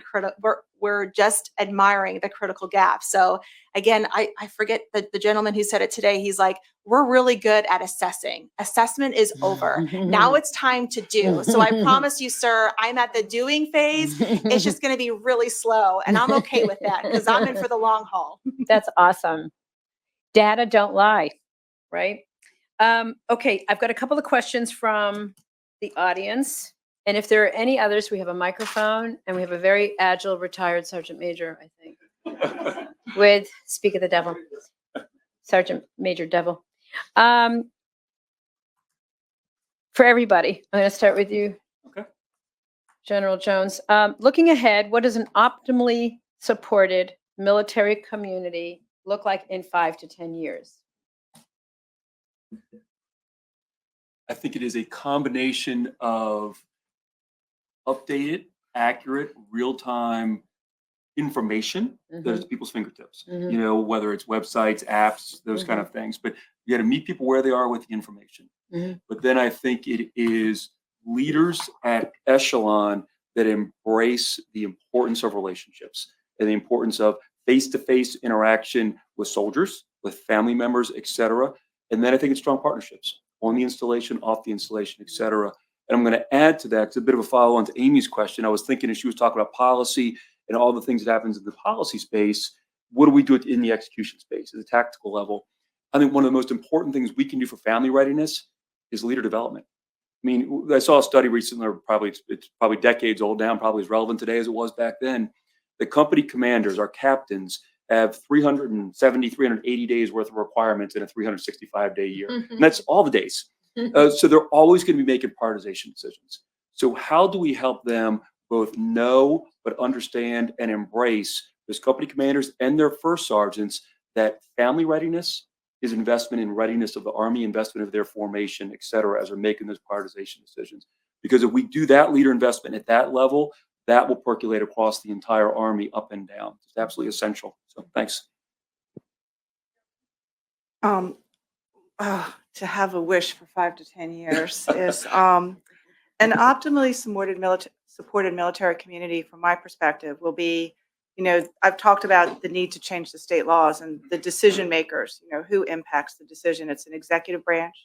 we're just admiring the critical gap. So again, I forget the gentleman who said it today. He's like, we're really good at assessing. Assessment is over. Now it's time to do. So I promise you, sir, I'm at the doing phase. It's just going to be really slow. And I'm okay with that because I'm in for the long haul. That's awesome. Data don't lie, right? Okay, I've got a couple of questions from the audience. And if there are any others, we have a microphone and we have a very agile retired Sergeant Major, I think, with Speak of the Devil, Sergeant Major Devil. For everybody, I'm going to start with you, Okay. General Jones. Looking ahead, what does an optimally supported military community look like in 5 to 10 years? I think it is a combination of updated, accurate, real-time information that is at people's fingertips. You know, whether it's websites, apps, those kind of things. But you got to meet people where they are with the information. But then I think it is leaders at echelon that embrace the importance of relationships and the importance of face-to-face interaction with soldiers, with family members, et cetera. And then I think it's strong partnerships on the installation, off the installation, et cetera. And I'm going to add to that, it's a bit of a follow-on to Amy's question. I was thinking as she was talking about policy and all the things that happens in the policy space, what do we do in the execution space at the tactical level? I think one of the most important things we can do for family readiness is leader development. I mean, I saw a study recently, or it's probably decades old now, probably as relevant today as it was back then. The company commanders, our captains, have 370, 380 days worth of requirements in a 365-day year. And that's all the days. So they're always going to be making prioritization decisions. So how do we help them both know, but understand and embrace those company commanders and their first sergeants that family readiness is investment in readiness of the Army, investment of their formation, et cetera, as they're making those prioritization decisions. Because if we do that leader investment at that level, that will percolate across the entire Army up and down. It's absolutely essential. So thanks. To have a wish for 5 to 10 years is an optimally supported military community, from my perspective, will be, you know, I've talked about the need to change the state laws and the decision makers, you know, who impacts the decision. It's an executive branch,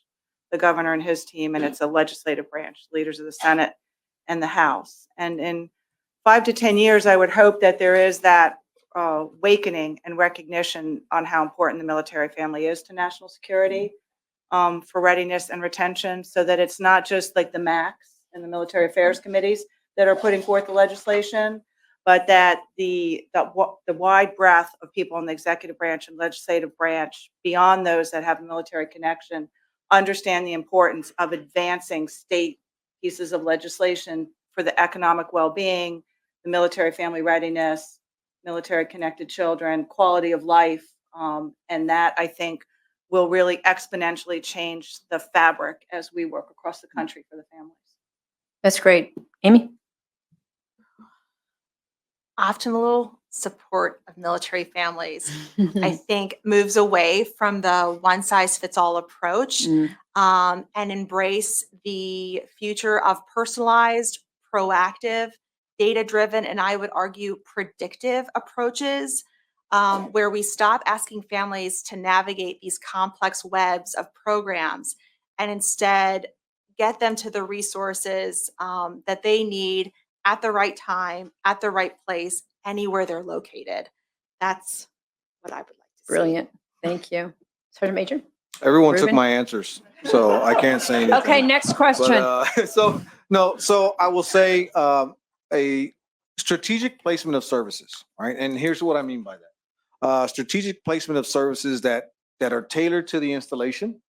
the governor and his team, and it's a legislative branch, leaders of the Senate and the House. And in 5 to 10 years, I would hope that there is that awakening and recognition on how important the military family is to national security, for readiness and retention, so that it's not just like the MACs and the military affairs committees that are putting forth the legislation, but that the wide breadth of people in the executive branch and legislative branch, beyond those that have a military connection, understand the importance of advancing state pieces of legislation for the economic well-being, the military family readiness, military connected children, quality of life, and that, I think, will really exponentially change the fabric as we work across the country for the families. That's great. Amy? Optimal support of military families, I think, moves away from the one-size-fits-all approach and embrace the future of personalized, proactive, data-driven, and I would argue predictive approaches, where we stop asking families to navigate these complex webs of programs and instead get them to the resources that they need at the right time, at the right place, anywhere they're located. That's what I would like to see. Brilliant. Thank you. Sergeant Major? Everyone took Rubin? my answers, so I can't say anything. Okay, next question. But, so I will say a strategic placement of services, right? And here's what I mean by that. Strategic placement of services that are tailored to the installation,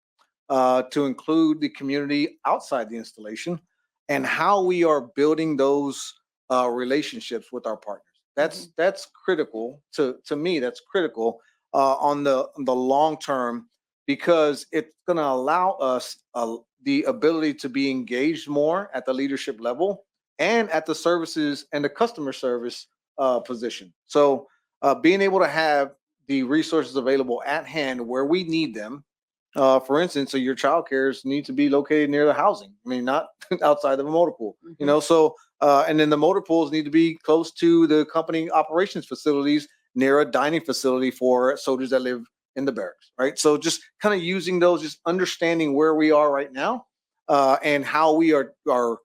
to include the community outside the installation, and how we are building those relationships with our partners. That's critical to me. That's critical on the long term because it's going to allow us the ability to be engaged more at the leadership level and at the services and the customer service position. So being able to have the resources available at hand where we need them. For instance, so your child cares need to be located near the housing. I mean, not outside of a motor pool, you know, so, and then the motor pools need to be close to the company operations facilities near a dining facility for soldiers that live in the barracks, right? So just kind of using those, just understanding where we are right now and how we are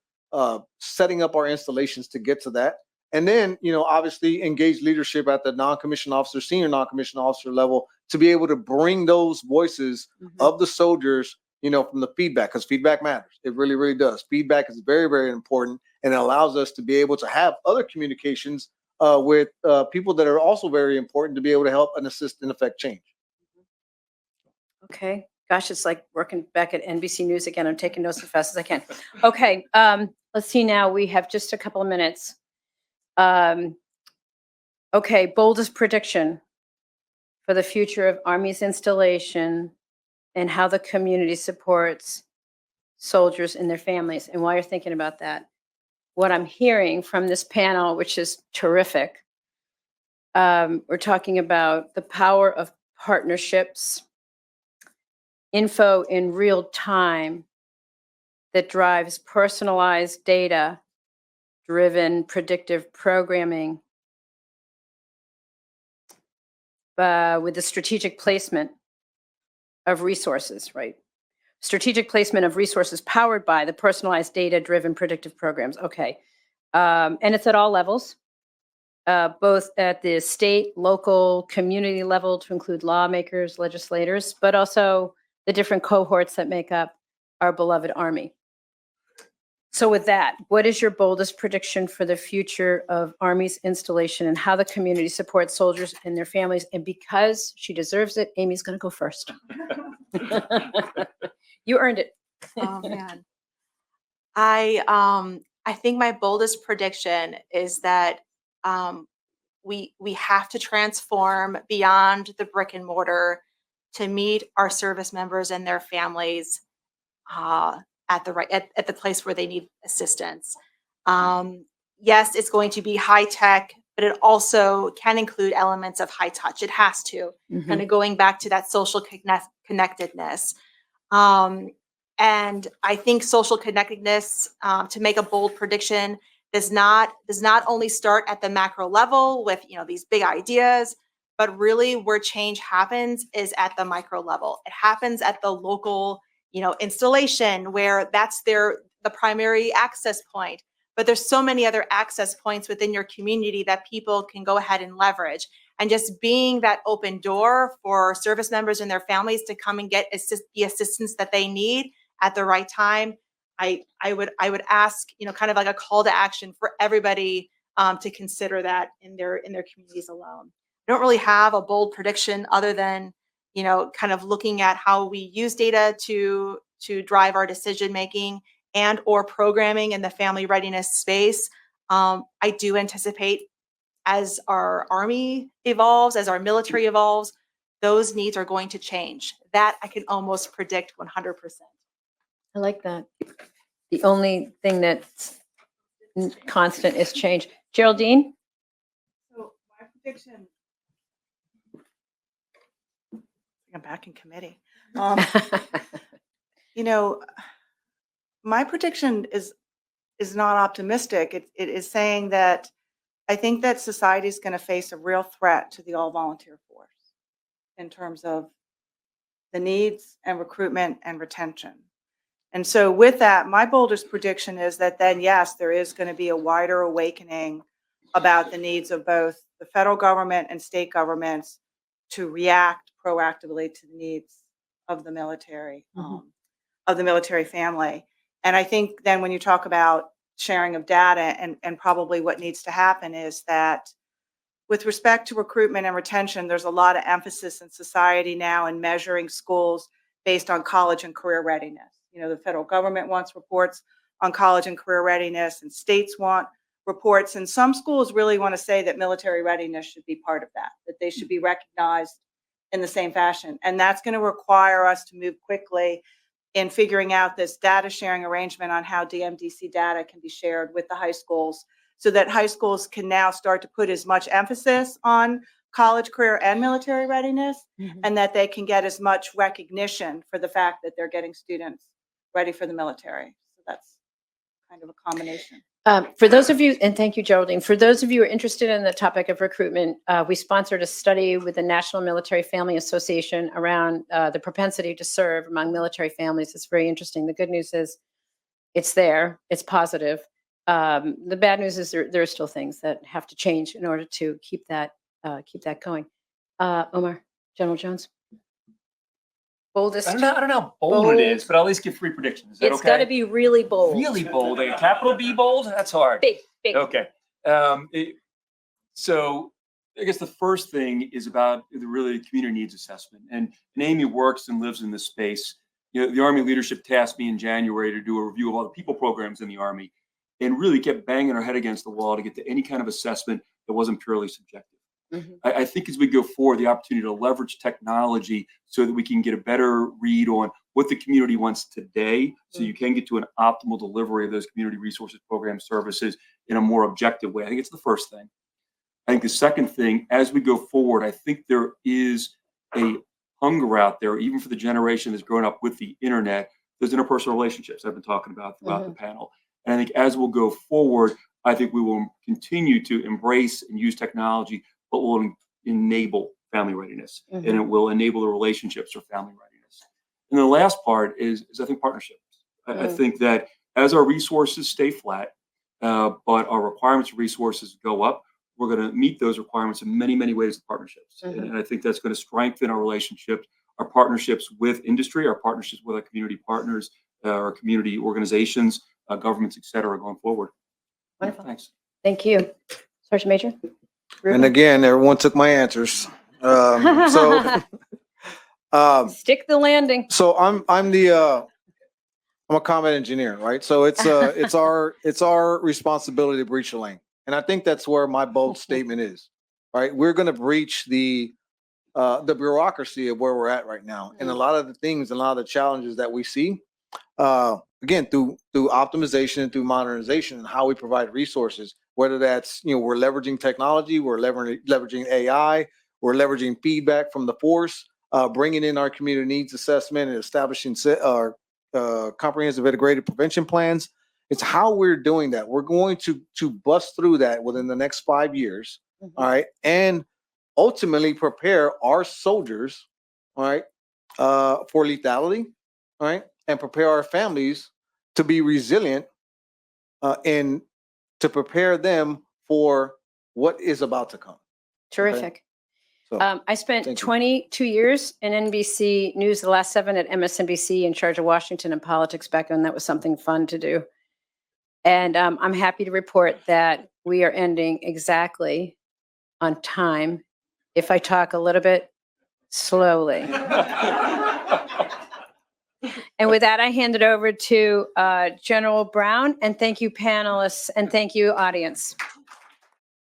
setting up our installations to get to that. And then, you know, obviously engage leadership at the non-commissioned officer, senior non-commissioned officer level to be able to bring those voices of the soldiers, you know, from the feedback, because feedback matters. It really, really does. Feedback is very, very important, and it allows us to be able to have other communications with people that are also very important to be able to help and assist and affect change. Okay. Gosh, it's like working back at NBC News again. I'm taking notes as fast as I can. Okay. Let's see now. We have just a couple of minutes. Okay. Boldest prediction for the future of Army's installation and how the community supports soldiers and their families. And while you're thinking about that, what I'm hearing from this panel, which is terrific, we're talking about the power of partnerships, info in real time that drives personalized data-driven predictive programming with the strategic placement of resources, right? Strategic placement of resources powered by the personalized data-driven predictive programs. Okay. And it's at all levels, both at the state, local, community level to include lawmakers, legislators, but also the different cohorts that make up our beloved Army. So with that, what is your boldest prediction for the future of Army's installation and how the community supports soldiers and their families? And because she deserves it, Amy's going to go first. You earned it. Oh man. I think my boldest prediction is that we have to transform beyond the brick and mortar to meet our service members and their families at the place where they need assistance. Yes, it's going to be high tech, but it also can include elements of high touch. It has to, kind of going back to that social connectedness. And I think social connectedness, to make a bold prediction, does not only start at the macro level with, you know, these big ideas, but really where change happens is at the micro level. It happens at the local, you know, installation where that's the primary access point. But there's so many other access points within your community that people can go ahead and leverage. And just being that open door for service members and their families to come and get the assistance that they need at the right time, I would ask, you know, kind of like a call to action for everybody to consider that in their communities alone. I don't really have a bold prediction other than, you know, kind of looking at how we use data to drive our decision making and or programming in the family readiness space. I do anticipate as our Army evolves, as our military evolves, those needs are going to change. That I can almost predict 100%. I like that. The only thing that's constant is change. Geraldine? So my prediction, I'm back in committee. You know, my prediction is not optimistic. It is saying that I think that society is going to face a real threat to the all-volunteer force in terms of the needs and recruitment and retention. And so with that, my boldest prediction is that then, yes, there is going to be a wider awakening about the needs of both the federal government and state governments to react proactively to the needs of the military, of the military family. And I think then when you talk about sharing of data and probably what needs to happen is that with respect to recruitment and retention, there's a lot of emphasis in society now in measuring schools based on college and career readiness. You know, the federal government wants reports on college and career readiness, and states want reports. And some schools really want to say that military readiness should be part of that they should be recognized in the same fashion. And that's going to require us to move quickly in figuring out this data sharing arrangement on how DMDC data can be shared with the high schools, so that high schools can now start to put as much emphasis on college, career, and military readiness, and that they can get as much recognition for the fact that they're getting students ready for the military. So that's kind of a combination. For those of you, and thank you, Geraldine, for those of you who are interested in the topic of recruitment, we sponsored a study with the National Military Family Association around the propensity to serve among military families. It's very interesting. The good news is it's there, it's positive. The bad news is there are still things that have to change in order to keep that going. Omar, General Jones. Boldest. I don't know how bold it is, but I'll at least give 3 predictions. Is that It's okay? got to be really bold. Really bold. A capital B bold? That's hard. Big, big. Okay. So I guess the first thing is about the really community needs assessment. And Amy works and lives in this space. You know, the Army leadership tasked me in January to do a review of all the people programs in the Army and really kept banging our head against the wall to get to any kind of assessment that wasn't purely subjective. I think as we go forward, the opportunity to leverage technology so that we can get a better read on what the community wants today, so you can get to an optimal delivery of those community resources, programs, services in a more objective way. I think it's the first thing. I think the second thing, as we go forward, I think there is a hunger out there, even for the generation that's grown up with the internet. There's interpersonal relationships I've been talking about throughout the panel. And I think as we'll go forward, I think we will continue to embrace and use technology, but will enable family readiness, and it will enable the relationships for family readiness. And the last part is I think partnerships. I think that as our resources stay flat, but our requirements for resources go up, we're going to meet those requirements in many, many ways with partnerships. And I think that's going to strengthen our relationships, our partnerships with industry, our partnerships with our community partners, our community organizations, governments, et cetera, going forward. Wonderful. Thanks. Thank you. Sergeant Major? Rubin? And again, everyone took my answers. So Stick the landing. so I'm a combat engineer, right? So it's our responsibility to breach the lane. And I think that's where my bold statement is, right? We're going to breach the bureaucracy of where we're at right now. And a lot of the things, a lot of the challenges that we see, again, through optimization and through modernization and how we provide resources, whether that's, we're leveraging technology, we're leveraging AI, we're leveraging feedback from the force, bringing in our community needs assessment and establishing our comprehensive integrated prevention plans. It's how we're doing that. We're going to bust through that within the next 5 years, all right, and ultimately prepare our soldiers, all right, for lethality, all right, and prepare our families to be resilient and to prepare them for what is about to come. Terrific. Okay? So, I spent thank you. 22 years in NBC News, the last 7 at MSNBC, in charge of Washington and politics back then. That was something fun to do. And I'm happy to report that we are ending exactly on time if I talk a little bit slowly. And with that, I hand it over to General Brown, and thank you, panelists, and thank you, audience.